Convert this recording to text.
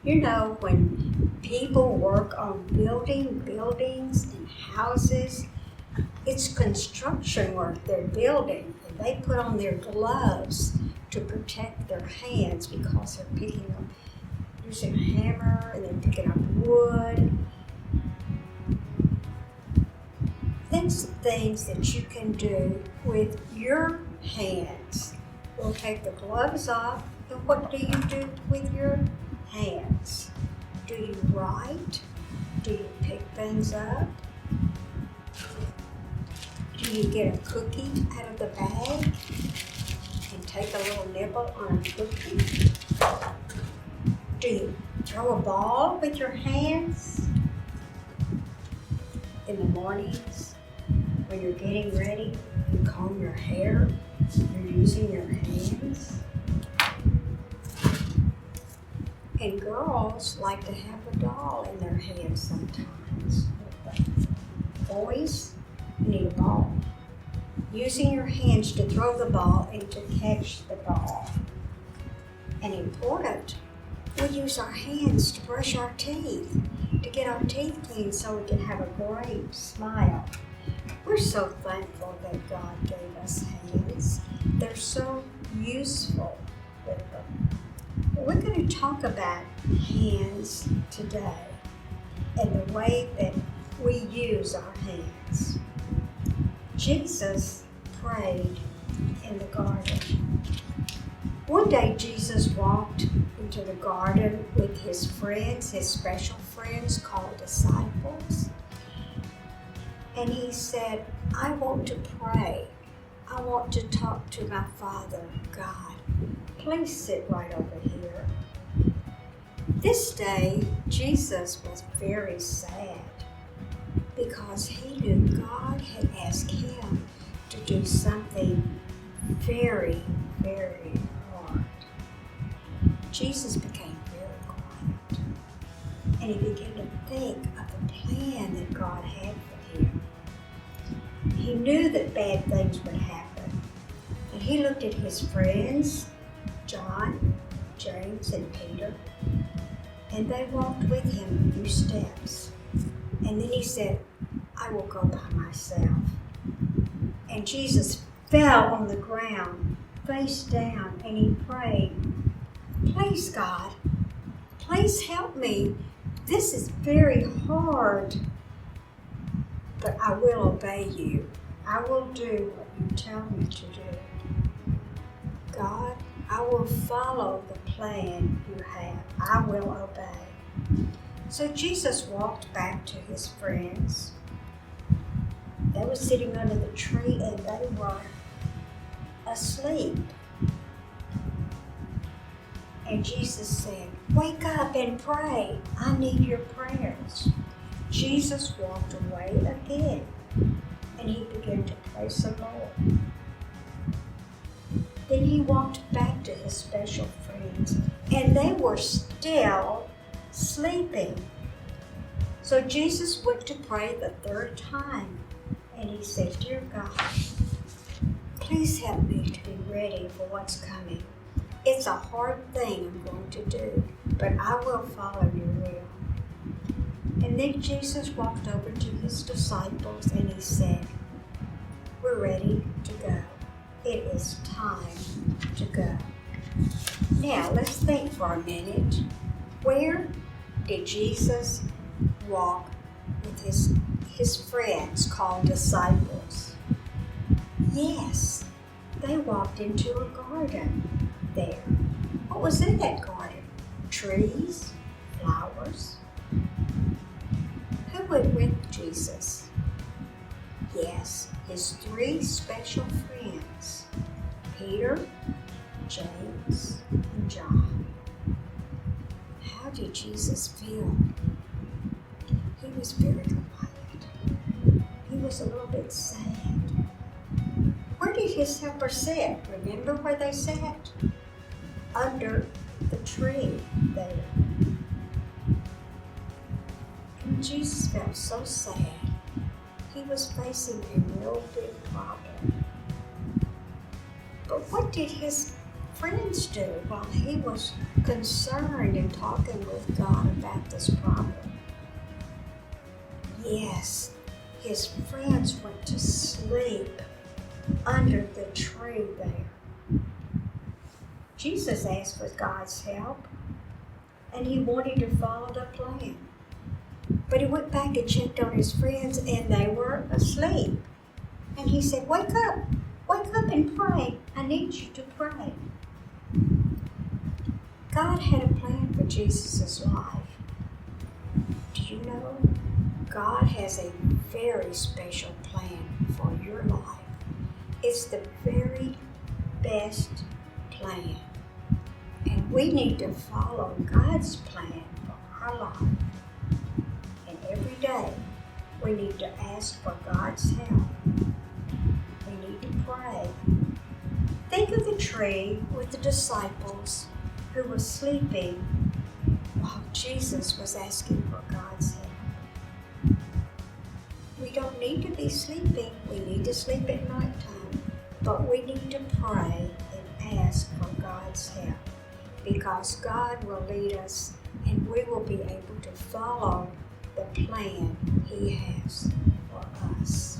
You know, when people work on building buildings and houses, it's construction work they're building, and they put on their gloves to protect their hands because they're picking up, using a hammer, and then picking up wood. Things that you can do with your hands. We'll take the gloves off, and what do you do with your hands? Do you write? Do you pick things up? Do you get a cookie out of the bag and take a little nibble on a cookie? Do you throw a ball with your hands in the mornings? When you're getting ready, you comb your hair, you're using your hands. And girls like to have a doll in their hands sometimes. Boys need a ball. Using your hands to throw the ball and to catch the ball. And important, we use our hands to brush our teeth, to get our teeth clean so we can have a great smile. We're so thankful that God gave us hands. They're so useful with them. We're going to talk about hands today and the way that we use our hands. Jesus prayed in the garden. One day Jesus walked into the garden with his friends, his special friends called disciples. And he said, I want to pray. I want to talk to my Father, God. Please sit right over here. This day, Jesus was very sad because he knew God had asked him to do something very, very hard. Jesus became very quiet, and he began to think of the plan that God had for him. He knew that bad things would happen, and he looked at his friends, John, James, and Peter, and they walked with him a few steps. And then he said, I will go by myself. And Jesus fell on the ground, face down, and he prayed, please, God, please help me. This is very hard, but I will obey you. I will do what you tell me to do. God, I will follow the plan you have. I will obey. So Jesus walked back to his friends. They were sitting under the tree and they were asleep. And Jesus said, wake up and pray. I need your prayers. Jesus walked away again and he began to pray some more. Then he walked back to his special friends and they were still sleeping. So Jesus went to pray the third time and he said, dear God, please help me to be ready for what's coming. It's a hard thing I'm going to do, but I will follow your will. And then Jesus walked over to his disciples and he said, we're ready to go. It is time to go. Now let's think for a minute. Where did Jesus walk with his friends called disciples? Yes, they walked into a garden there. What was in that garden? Trees, flowers. Who went with Jesus? Yes, his three special friends, Peter, James, and John. How did Jesus feel? He was very quiet. He was a little bit sad. Where did his helpers sit? Remember where they sat? Under the tree there. And Jesus felt so sad. He was facing a real big problem. But what did his friends do while he was concerned and talking with God about this problem. Yes, his friends went to sleep under the tree there. Jesus asked for God's help, and he wanted to follow the plan. But he went back and checked on his friends, and they were asleep. And he said, wake up and pray. I need you to pray. God had a plan for Jesus' life. Do you know? God has a very special plan for your life. It's the very best plan. And we need to follow God's plan for our life. And every day, we need to ask for God's help. We need to pray. Think of the tree with the disciples who were sleeping while Jesus was asking for God's help. We don't need to be sleeping. We need to sleep at nighttime. But we need to pray and ask for God's help, because God will lead us and we will be able to follow the plan He has for us.